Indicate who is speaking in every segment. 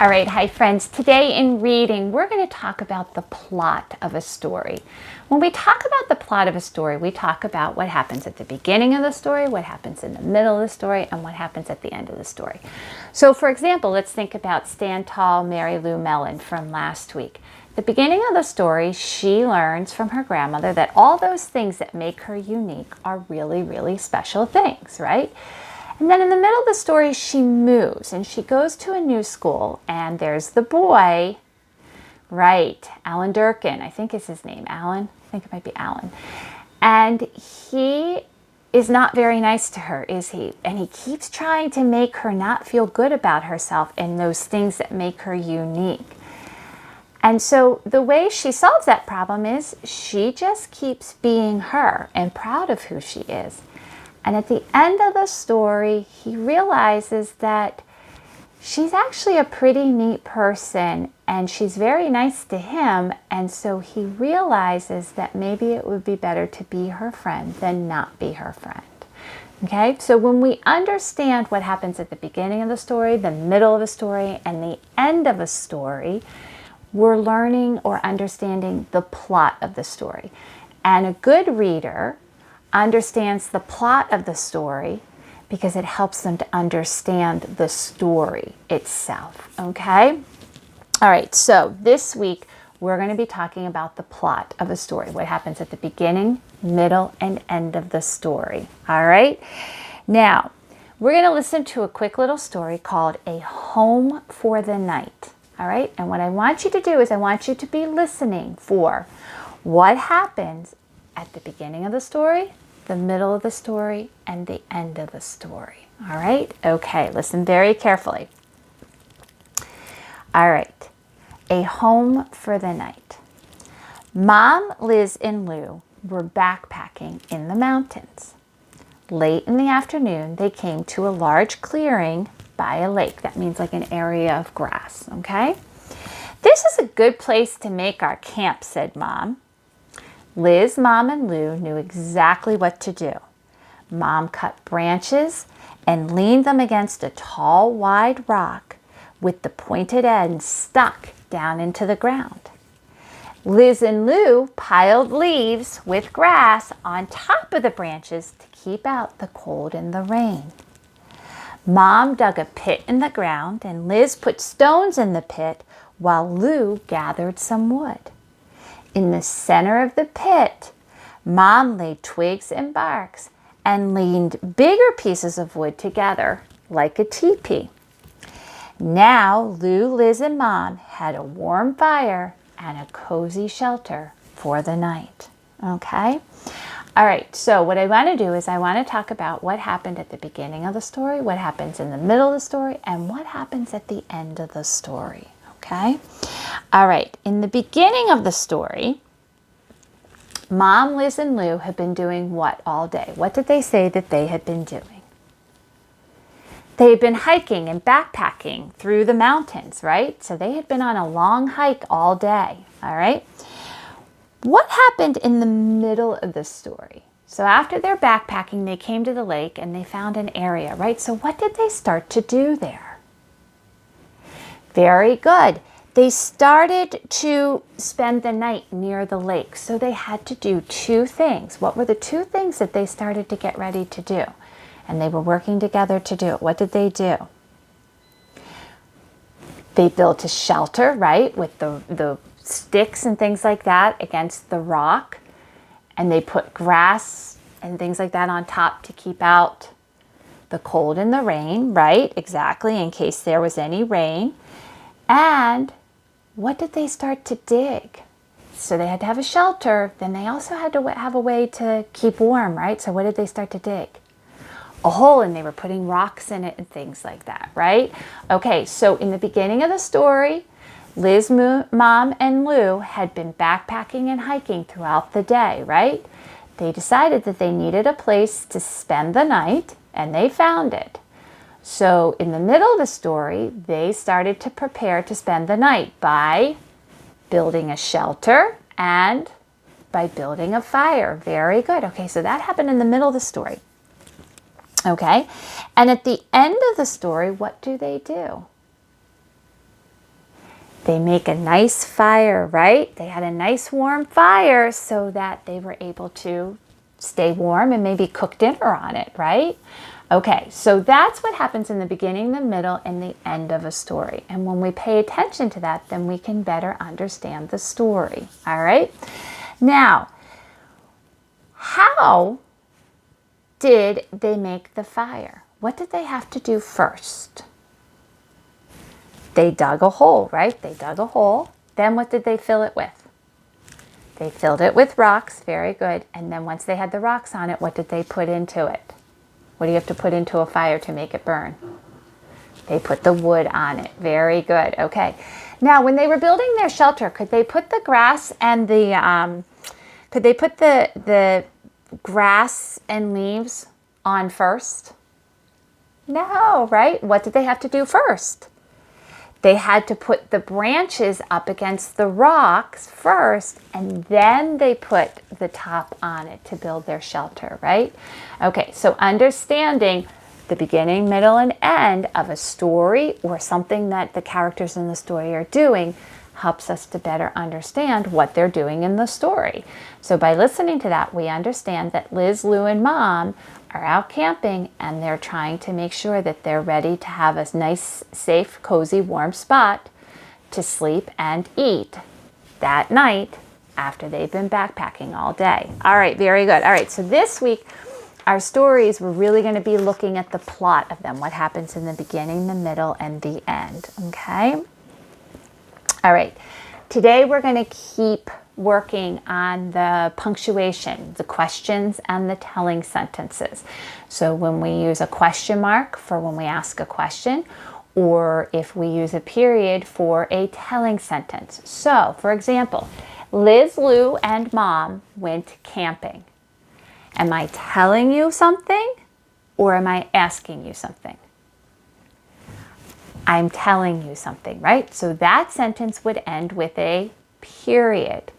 Speaker 1: All right, hi friends. Today in reading, we're going to talk about the plot of a story. When we talk about the plot of a story, we talk about what happens at the beginning of the story, what happens in the middle of the story, and what happens at the end of the story. So for example, let's think about Stand Tall, Mary Lou Mellon from last week. At the beginning of the story, she learns from her grandmother that all those things that make her unique are really, really special things, right? And then in the middle of the story, she moves and she goes to a new school, and there's the boy, right, Alan Durkin, I think is his name, Alan, I think it might be Alan. And he is not very nice to her, is he? And he keeps trying to make her not feel good about herself and those things that make her unique. And so the way she solves that problem is she just keeps being her and proud of who she is. And at the end of the story, he realizes that she's actually a pretty neat person and she's very nice to him. And so he realizes that maybe it would be better to be her friend than not be her friend. Okay, so when we understand what happens at the beginning of the story, the middle of the story, and the end of a story, we're learning or understanding the plot of the story. And a good reader understands the plot of the story because it helps them to understand the story itself, okay? All right, so this week we're going to be talking about the plot of a story, what happens at the beginning, middle, and end of the story, all right? Now, we're going to listen to a quick little story called A Home for the Night, all right? And what I want you to do is I want you to be listening for what happens at the beginning of the story, the middle of the story, and the end of the story. All right? Okay, listen very carefully. All right. A Home for the Night. Mom, Liz, and Lou were backpacking in the mountains. Late in the afternoon, they came to a large clearing by a lake. That means like an area of grass, okay? This is a good place to make our camp, said Mom. Liz, Mom, and Lou knew exactly what to do. Mom cut branches and leaned them against a tall, wide rock with the pointed ends stuck down into the ground. Liz and Lou piled leaves with grass on top of the branches to keep out the cold and the rain. Mom dug a pit in the ground and Liz put stones in the pit while Lou gathered some wood. In the center of the pit, Mom laid twigs and barks and leaned bigger pieces of wood together like a teepee. Now Lou, Liz, and Mom had a warm fire and a cozy shelter for the night. Okay? All right, so what I want to do is I want to talk about what happened at the beginning of the story, what happens in the middle of the story, and what happens at the end of the story. Okay? All right, in the beginning of the story, Mom, Liz, and Lou had been doing what all day? What did they say that they had been doing? They had been hiking and backpacking through the mountains, right? So they had been on a long hike all day, all right? What happened in the middle of the story? So after their backpacking, they came to the lake and they found an area, right? So what did they start to do there? Very good. They started to spend the night near the lake. So they had to do two things. What were the two things that they started to get ready to do? And they were working together to do it. What did they do? They built a shelter, right, with the sticks and things like that against the rock. And they put grass and things like that on top to keep out the cold and the rain, right? Exactly, in case there was any rain. And what did they start to dig? So they had to have a shelter. Then they also had to have a way to keep warm, right? So what did they start to dig? A hole, and they were putting rocks in it and things like that, right? Okay, so in the beginning of the story, Liz, Mom, and Lou had been backpacking and hiking throughout the day, right? They decided that they needed a place to spend the night, and they found it. So in the middle of the story, they started to prepare to spend the night by building a shelter and by building a fire. Very good. Okay, so that happened in the middle of the story. Okay, and at the end of the story, what do? They make a nice fire, right? They had a nice warm fire so that they were able to stay warm and maybe cook dinner on it, right? Okay, so that's what happens in the beginning, the middle, and the end of a story. And when we pay attention to that, then we can better understand the story, all right? Now, how did they make the fire? What did they have to do first? They dug a hole, right? They dug a hole. Then what did they fill it with? They filled it with rocks. Very good. And then once they had the rocks on it, what did they put into it? What do you have to put into a fire to make it burn? They put the wood on it. Very good. Okay. Now, when they were building their shelter, could they put the grass and the grass and leaves on first? No, right? What did they have to do first? They had to put the branches up against the rocks first, and then they put the top on it to build their shelter, right? Okay, so understanding the beginning, middle, and end of a story or something that the characters in the story are doing helps us to better understand what they're doing in the story. So by listening to that, we understand that Liz, Lou, and Mom are out camping and they're trying to make sure that they're ready to have a nice, safe, cozy, warm spot to sleep and eat that night after they've been backpacking all day. All right, very good. All right, so this week, our stories, we're really going to be looking at the plot of them, what happens in the beginning, the middle, and the end, okay? All right, today we're going to keep working on the punctuation, the questions, and the telling sentences. So when we use a question mark for when we ask a question, or if we use a period for a telling sentence. So, for example, Liz, Lou, and Mom went camping. Am I telling you something, or am I asking you something? I'm telling you something, right? So that sentence would end with a period.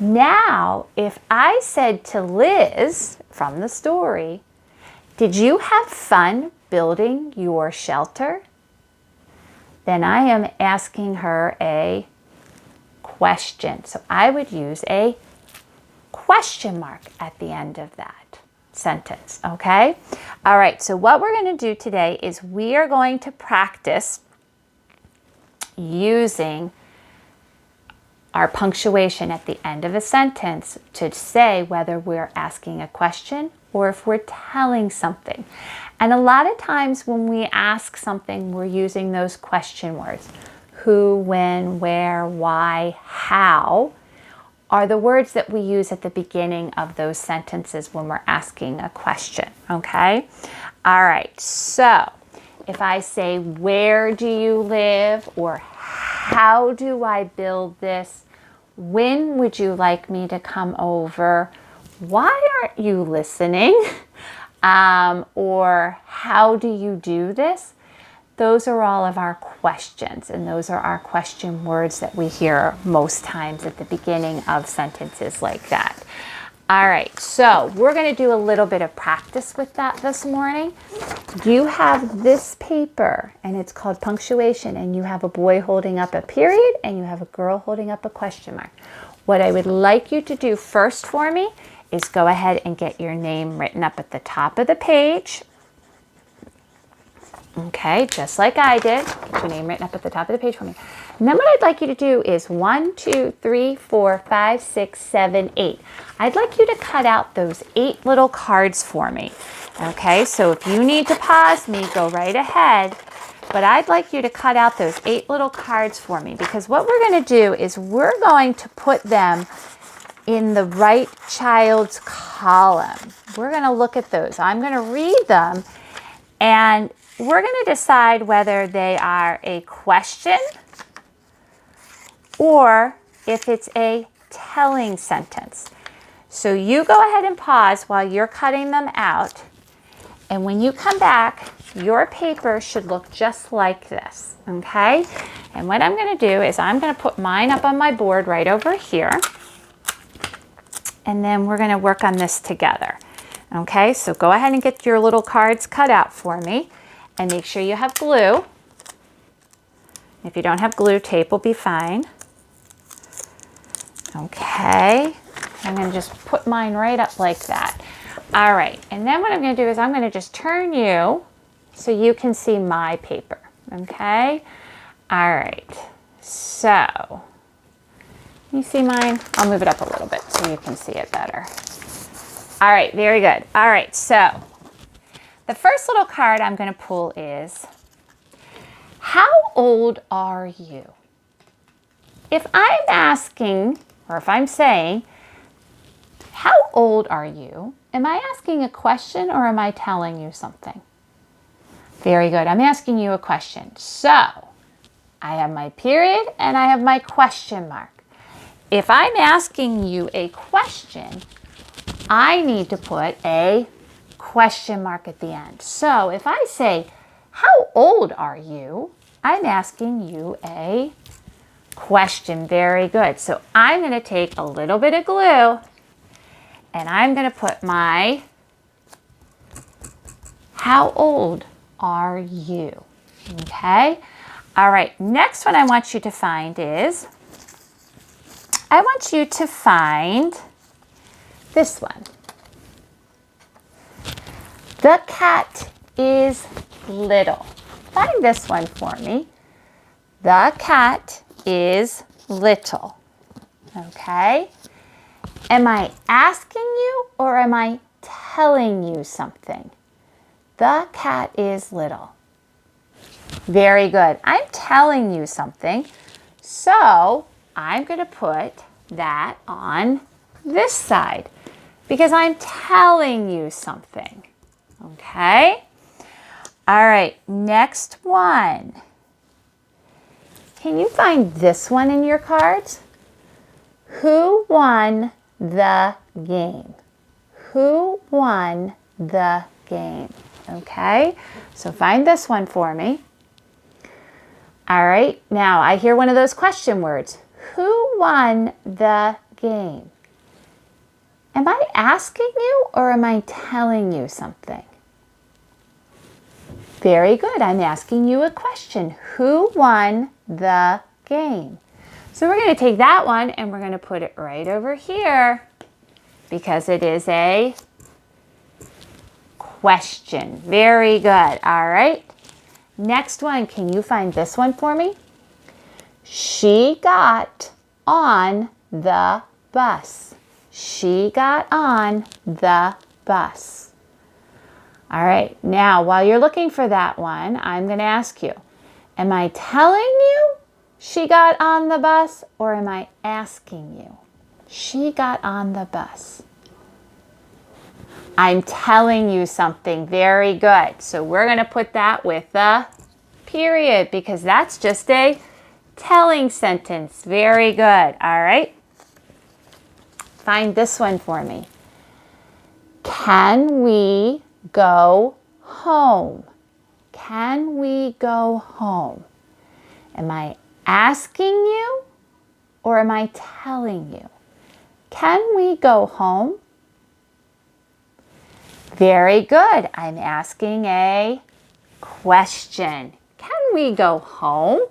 Speaker 1: Now, if I said to Liz from the story, did you have fun building your shelter? Then I am asking her a question. So I would use a question mark at the end of that sentence, okay? All right, so what we're going to do today is we are going to practice using our punctuation at the end of a sentence to say whether we're asking a question or if we're telling something. And a lot of times when we ask something, we're using those question words. Who, when, where, why, how are the words that we use at the beginning of those sentences when we're asking a question, okay? All right, so if I say, where do you live? Or how do I build this? When would you like me to come over? Why aren't you listening? Or how do you do this? Those are all of our questions, and those are our question words that we hear most times at the beginning of sentences like that. All right, so we're going to do a little bit of practice with that this morning. You have this paper, and it's called Punctuation, and you have a boy holding up a period, and you have a girl holding up a question mark. What I would like you to do first for me is go ahead and get your name written up at the top of the page. Okay, just like I did. Get your name written up at the top of the page for me. And then what I'd like you to do is 1, 2, 3, 4, 5, 6, 7, 8. I'd like you to cut out those 8 little cards for me. Okay, so if you need to pause me, go right ahead. But I'd like you to cut out those 8 little cards for me, because what we're going to do is we're going to put them in the right child's column. We're going to look at those. I'm going to read them, and we're going to decide whether they are a question or if it's a telling sentence. So you go ahead and pause while you're cutting them out. And when you come back, your paper should look just like this, okay? And what I'm going to do is I'm going to put mine up on my board right over here. And then we're going to work on this together. Okay, so go ahead and get your little cards cut out for me. And make sure you have glue. If you don't have glue, tape will be fine. Okay, I'm going to just put mine right up like that. All right, and then what I'm going to do is I'm going to just turn you so you can see my paper, okay? All right, so you see mine? I'll move it up a little bit so you can see it better. All right, very good. All right, so the first little card I'm going to pull is, how old are you? If I'm asking, or if I'm saying, how old are you? Am I asking a question or am I telling you something? Very good. I'm asking you a question. So I have my period and I have my question mark. If I'm asking you a question, I need to put a question mark at the end. So if I say, how old are you? I'm asking you a question. Very good. So I'm going to take a little bit of glue and I'm going to put my, how old are you? Okay. All right. Next one I want you to find is, I want you to find this one. The cat is little. Find this one for me. The cat is little. Okay. Am I asking you or am I telling you something? The cat is little. Very good. I'm telling you something. So I'm going to put that on this side because I'm telling you something. Okay. All right. Next one. Can you find this one in your cards? Who won the game? Who won the game? Okay, so find this one for me. All right, now I hear one of those question words. Who won the game? Am I asking you or am I telling you something? Very good, I'm asking you a question. Who won the game? So we're going to take that one and we're going to put it right over here because it is a question. Very good. All right. Next one, can you find this one for me? She got on the bus. She got on the bus. All right. Now, while you're looking for that one, I'm going to ask you, am I telling you she got on the bus or am I asking you? She got on the bus. I'm telling you something. Very good. So we're going to put that with the period because that's just a telling sentence. Very good. All right. Find this one for me. Can we go home? Can we go home? Am I asking you or am I telling you? Can we go home? Very good. I'm asking a question. Can we go home?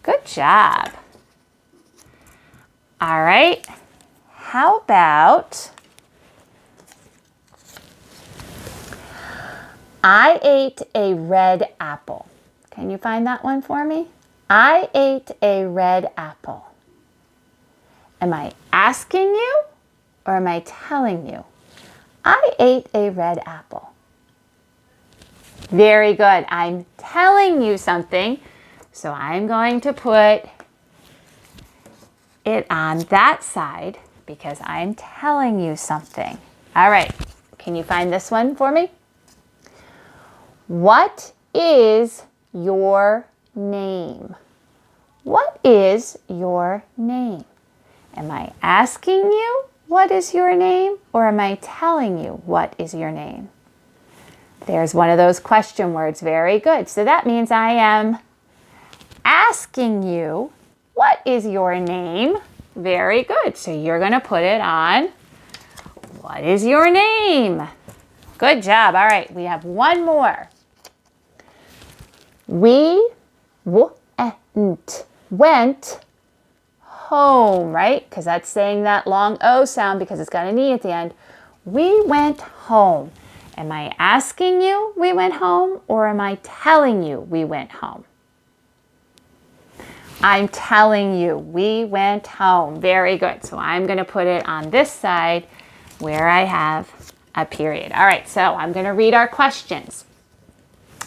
Speaker 1: Good job. All right. How about I ate a red apple? Can you find that one for me? I ate a red apple. Am I asking you or am I telling you? I ate a red apple. Very good. I'm telling you something, so I'm going to put it on that side because I'm telling you something. All right. Can you find this one for me? What is your name? What is your name? Am I asking you what is your name or am I telling you what is your name? There's one of those question words. Very good. So that means I am asking you what is your name. Very good. So you're going to put it on what is your name. Good job. All right. We have one more. We went home, right? Because that's saying that long O sound because it's got an E at the end. We went home. Am I asking you we went home, or am I telling you we went home? I'm telling you we went home. Very good. So I'm going to put it on this side where I have a period. All right, so I'm going to read our questions.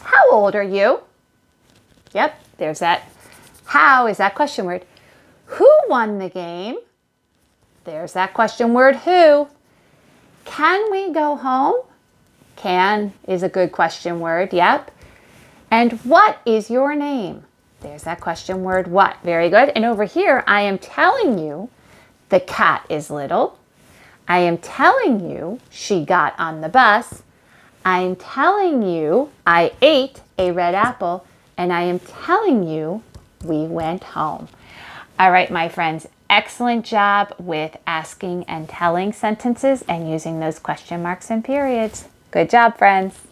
Speaker 1: How old are you? Yep, there's that. How is that question word. Who won the game? There's that question word, who. Can we go home? Can is a good question word, yep. And what is your name? There's that question word, what. Very good. And over here, I am telling you the cat is little. I am telling you she got on the bus. I am telling you I ate a red apple. And I am telling you we went home. All right, my friends, excellent job with asking and telling sentences and using those question marks and periods. Good job, friends.